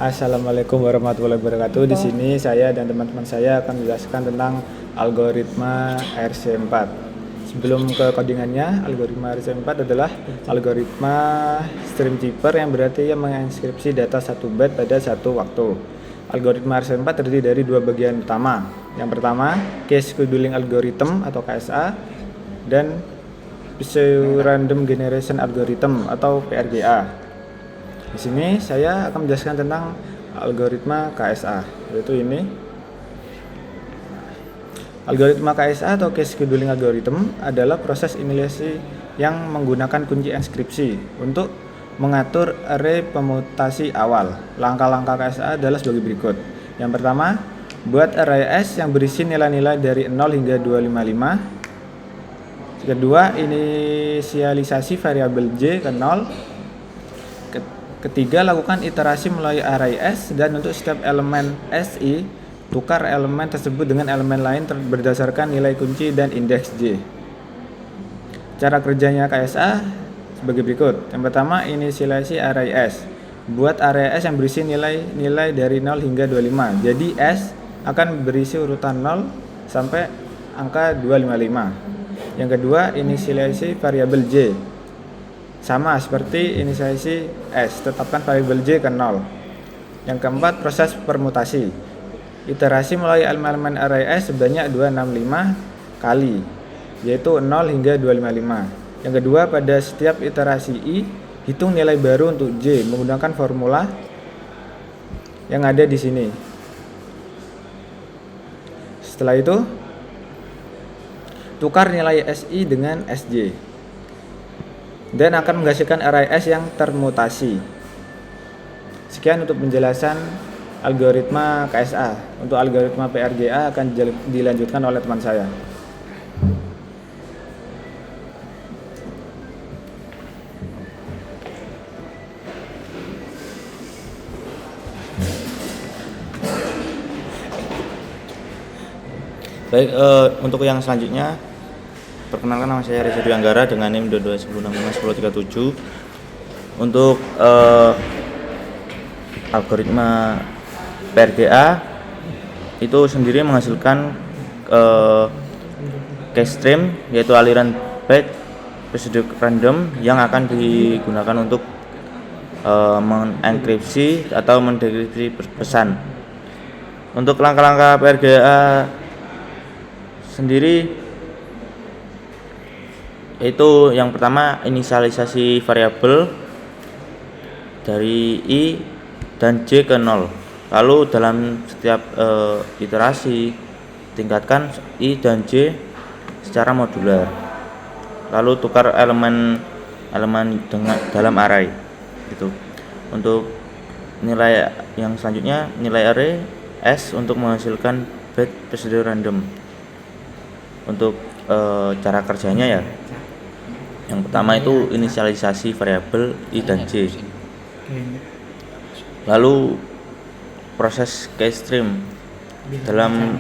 Assalamualaikum warahmatullahi wabarakatuh. Di sini saya dan teman-teman saya akan menjelaskan tentang algoritma RC4. Sebelum ke codingannya, algoritma RC4 adalah algoritma stream keeper yang berarti ia menginskripsi data 1 byte pada satu waktu. Algoritma RC4 terdiri dari dua bagian utama. Yang pertama, case scheduling algorithm atau KSA dan pseudo random generation algorithm atau PRGA. Di sini saya akan menjelaskan tentang algoritma KSA, yaitu ini. Algoritma KSA atau case scheduling algorithm adalah proses inisialisasi yang menggunakan kunci enskripsi untuk mengatur array pemutasi awal. Langkah-langkah KSA adalah sebagai berikut. Yang pertama, buat array S yang berisi nilai-nilai dari 0 hingga 255. Kedua, inisialisasi variabel J ke 0. Ketiga, lakukan iterasi melalui array S dan untuk setiap elemen SI, tukar elemen tersebut dengan elemen lain berdasarkan nilai kunci dan indeks J. Cara kerjanya KSA sebagai berikut. Yang pertama, inisialisasi array S. Buat array S yang berisi nilai-nilai dari 0 hingga 25. Jadi S akan berisi urutan 0 sampai angka 255. Yang kedua, inisialisasi variabel J. Sama seperti inisialisasi S, tetapkan variabel J ke 0. Yang keempat, proses permutasi. Iterasi melalui elemen array S sebanyak 265 kali, yaitu 0 hingga 255. Yang kedua, pada setiap iterasi I, hitung nilai baru untuk J menggunakan formula yang ada di sini. Setelah itu, tukar nilai SI dengan SJ. Dan akan menghasilkan array S yang termutasi. Sekian untuk penjelasan algoritma KSA. Untuk algoritma PRGA akan dilanjutkan oleh teman saya. Baik, untuk yang selanjutnya, perkenalkan, nama saya Reza Dwi Anggara dengan NIM 2210651037. Untuk algoritma PRGA itu sendiri menghasilkan case stream, yaitu aliran byte pseudo random yang akan digunakan untuk mengenkripsi atau mendekripsi pesan. Untuk langkah-langkah PRGA sendiri, yaitu yang pertama, inisialisasi variabel dari I dan J ke 0. Lalu dalam setiap iterasi tingkatkan I dan J secara modular. Lalu tukar elemen dengan dalam array. Gitu. Untuk nilai yang selanjutnya, nilai array S untuk menghasilkan byte pseudo random. Untuk cara kerjanya ya, yang pertama itu inisialisasi variabel I dan J. Lalu proses case stream dalam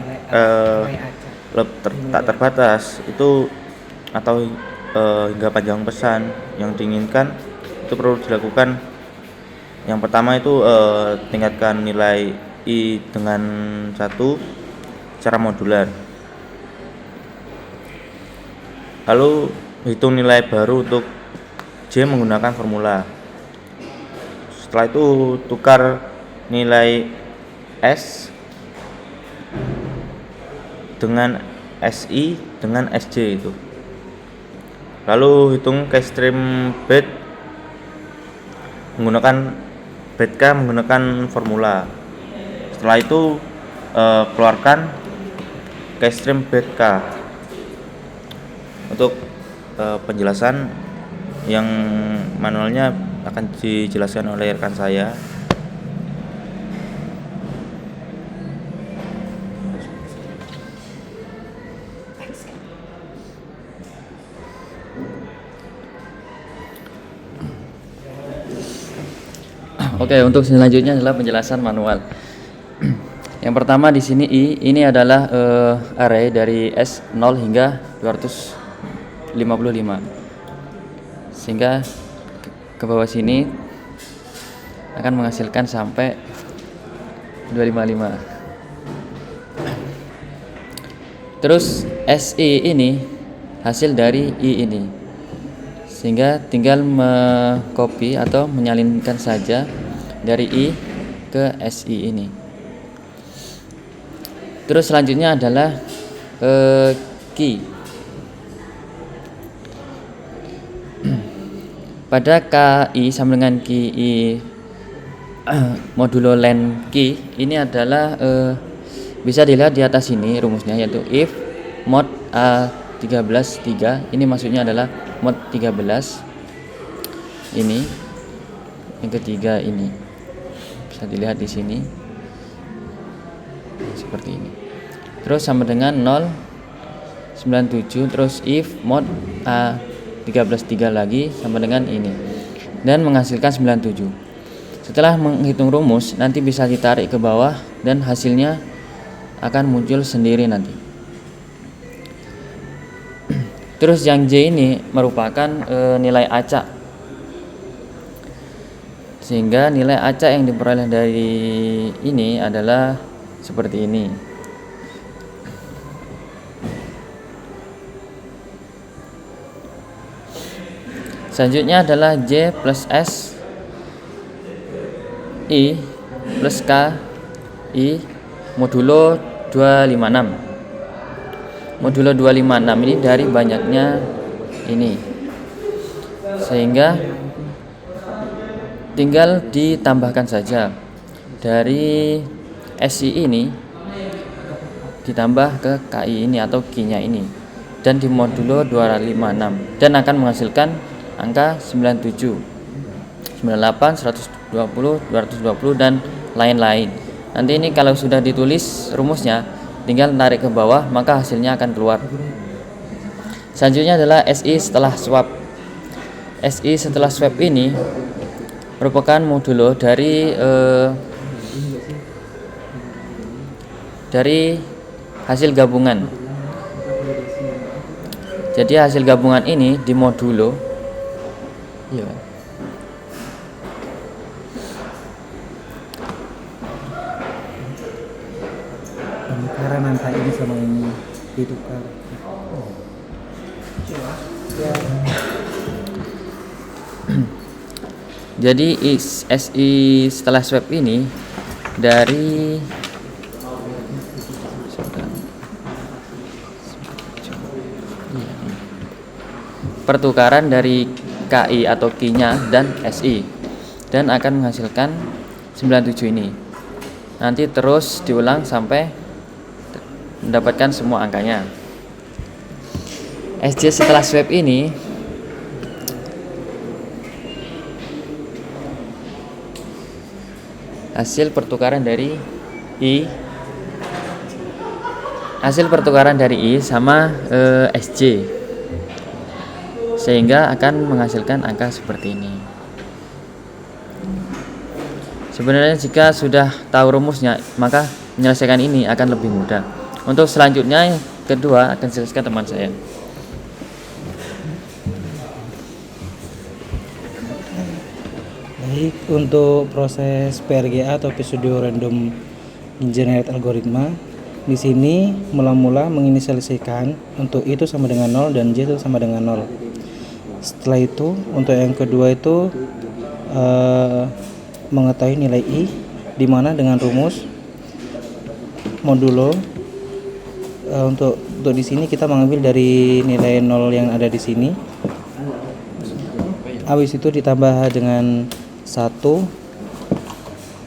tak terbatas itu atau hingga panjang pesan yang diinginkan itu perlu dilakukan. Yang pertama itu tingkatkan nilai I dengan 1 secara modular. Lalu hitung nilai baru untuk J menggunakan formula. Setelah itu tukar nilai S dengan SI dengan SJ itu. Lalu hitung case stream byte menggunakan byte K menggunakan formula. Setelah itu keluarkan case stream byte K. Untuk penjelasan yang manualnya akan dijelaskan oleh rekan saya. Oke, untuk selanjutnya adalah penjelasan manual. Yang pertama di sini ini adalah array dari S 0 hingga 255. Sehingga ke bawah sini akan menghasilkan sampai 255. Terus SI ini hasil dari I ini, sehingga tinggal mengcopy atau menyalinkan saja dari I ke SI ini. Terus selanjutnya adalah key. Pada KI sama dengan KI modulo len key ini adalah bisa dilihat di atas ini rumusnya, yaitu if mod A13 ini maksudnya adalah mod 13 ini, yang ketiga ini bisa dilihat di sini seperti ini. Terus sama dengan 097, terus if mod A13 lagi sama dengan ini dan menghasilkan 97. Setelah menghitung rumus nanti bisa ditarik ke bawah dan hasilnya akan muncul sendiri nanti. Terus yang J ini merupakan nilai acak, sehingga nilai acak yang diperoleh dari ini adalah seperti ini. Selanjutnya adalah J plus S I plus K I modulo 256. Modulo 256 ini dari banyaknya ini, sehingga tinggal ditambahkan saja dari SI ini ditambah ke KI ini atau Q-nya ini dan di modulo 256 dan akan menghasilkan angka 97, 98, 120, 220 dan lain-lain. Nanti ini kalau sudah ditulis rumusnya tinggal tarik ke bawah maka hasilnya akan keluar. Selanjutnya adalah SI setelah swap. SI setelah swap ini merupakan modulo dari hasil gabungan. Jadi hasil gabungan ini di modulo penukaran angka ini sama ini ditukar. Jadi SI setelah swap ini dari pertukaran dari KI atau Q-nya dan SI dan akan menghasilkan 97 ini. Nanti terus diulang sampai mendapatkan semua angkanya. SJ setelah swap ini hasil pertukaran dari I sama SJ, sehingga akan menghasilkan angka seperti ini. Sebenarnya jika sudah tahu rumusnya maka menyelesaikan ini akan lebih mudah. Untuk selanjutnya yang kedua akan jelaskan teman saya. Baik, untuk proses PRGA atau Pseudo Random Generate Algorithm, di sini mula-mula menginisialisasikan untuk itu sama dengan 0 dan J itu sama dengan 0. Setelah itu untuk yang kedua itu mengetahui nilai I, di mana dengan rumus modulo untuk di sini kita mengambil dari nilai 0 yang ada di sini. Habis itu ditambah dengan 1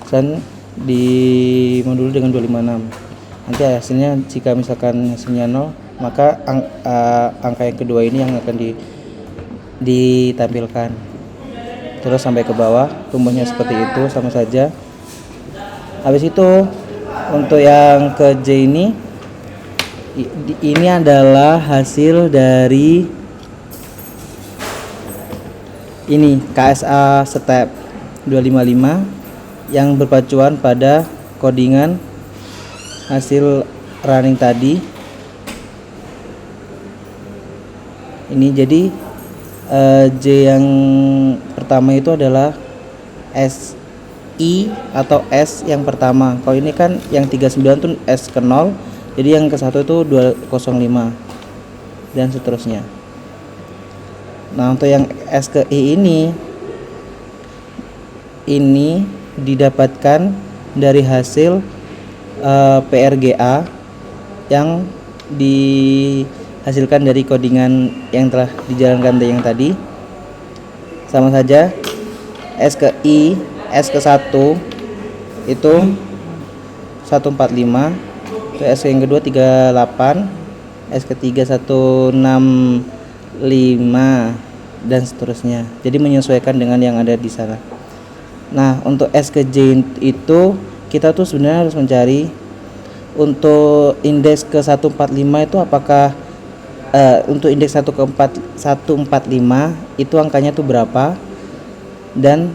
dan di modulo dengan 256. Nanti hasilnya jika misalkan hasilnya 0, maka angka yang kedua ini yang akan ditampilkan. Terus sampai ke bawah rumusnya seperti itu sama saja. Habis itu untuk yang ke J ini adalah hasil dari ini KSA step 255 yang berpacuan pada codingan hasil running tadi. Ini jadi J yang pertama itu adalah I atau S yang pertama. Kalau ini kan yang 39 tuh S ke 0, jadi yang ke 1 itu 205 dan seterusnya. Nah, untuk yang S ke I ini didapatkan dari hasil PRGA yang dihasilkan dari codingan yang telah dijalankan yang tadi. Sama saja, S ke I, S ke 1 itu 145, itu S yang kedua 38, S ketiga 165 dan seterusnya. Jadi menyesuaikan dengan yang ada di sana. Nah, untuk S ke J itu kita tuh sebenarnya harus mencari untuk indeks ke 145 itu apakah untuk indeks 145 itu angkanya tuh berapa, dan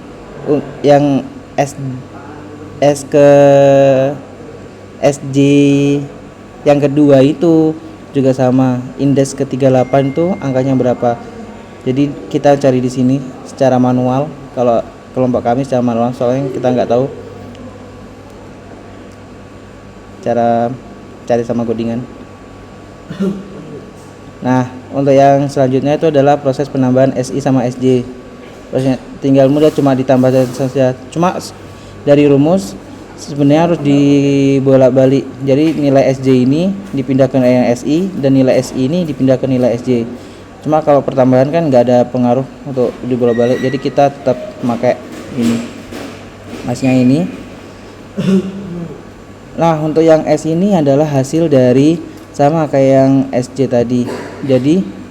yang S ke SJ yang kedua itu juga sama, indeks ke 38 itu angkanya berapa. Jadi kita cari di sini secara manual, kalau kelompok kami secara manual, soalnya kita nggak tahu cara cari sama codingan. Nah, untuk yang selanjutnya itu adalah proses penambahan SI sama SJ. Prosesnya tinggal mudah, cuma ditambah saja. Cuma dari rumus sebenarnya harus dibolak-balik. Jadi nilai SJ ini dipindah ke nilai SI dan nilai SI ini dipindah ke nilai SJ. Cuma kalau pertambahan kan nggak ada pengaruh untuk dibolak-balik. Jadi kita tetap pakai ini, masnya ini. Nah, untuk yang S ini adalah hasil dari sama kayak yang SJ tadi. Jadi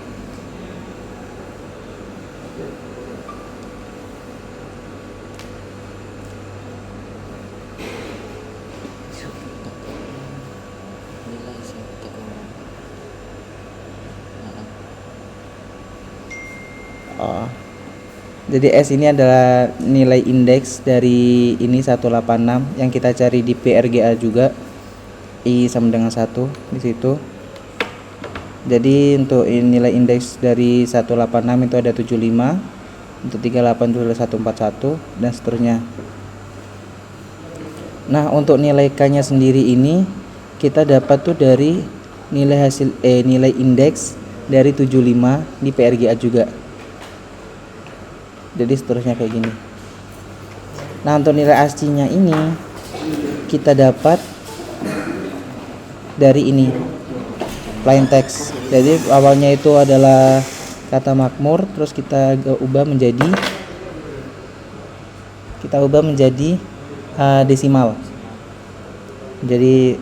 S ini adalah nilai indeks dari ini 186 yang kita cari di PRGA juga. I sama dengan 1 di situ. Jadi untuk nilai indeks dari 186 itu ada 75, untuk 38 itu ada 141 dan seterusnya. Nah, untuk nilai K-nya sendiri ini kita dapat tuh dari nilai nilai indeks dari 75 di PRGA juga. Jadi seterusnya kayak gini. Nah, untuk nilai ASCII-nya ini kita dapat dari ini plain text. Jadi awalnya itu adalah kata makmur, terus kita ubah menjadi desimal. Jadi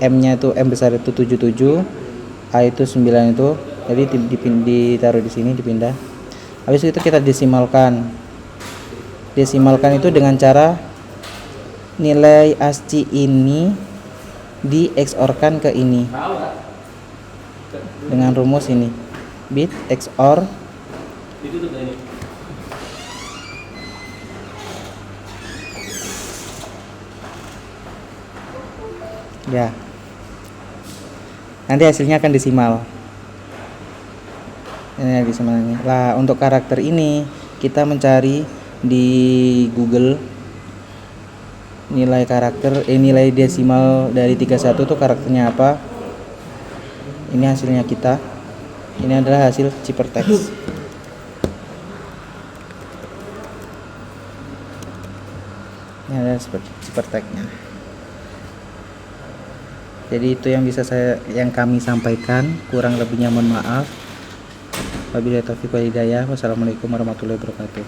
M-nya itu M besar itu 77, A itu 9 itu. Jadi ditaruh di sini, dipindah. Habis itu kita desimalkan. Desimalkan itu dengan cara nilai ASCII ini di XOR-kan ke ini dengan rumus ini, bit XOR ya, nanti hasilnya akan desimal. Ini desimalnya. Lah, untuk karakter ini kita mencari di Google nilai karakter, nilai desimal dari 31 tuh karakternya apa. Ini hasilnya kita. Ini adalah hasil Ciphertext. Ini adalah Ciphertext-nya. Jadi itu yang yang kami sampaikan, kurang lebihnya mohon maaf. Wabillahi taufiq wal hidayah. Wassalamualaikum warahmatullahi wabarakatuh.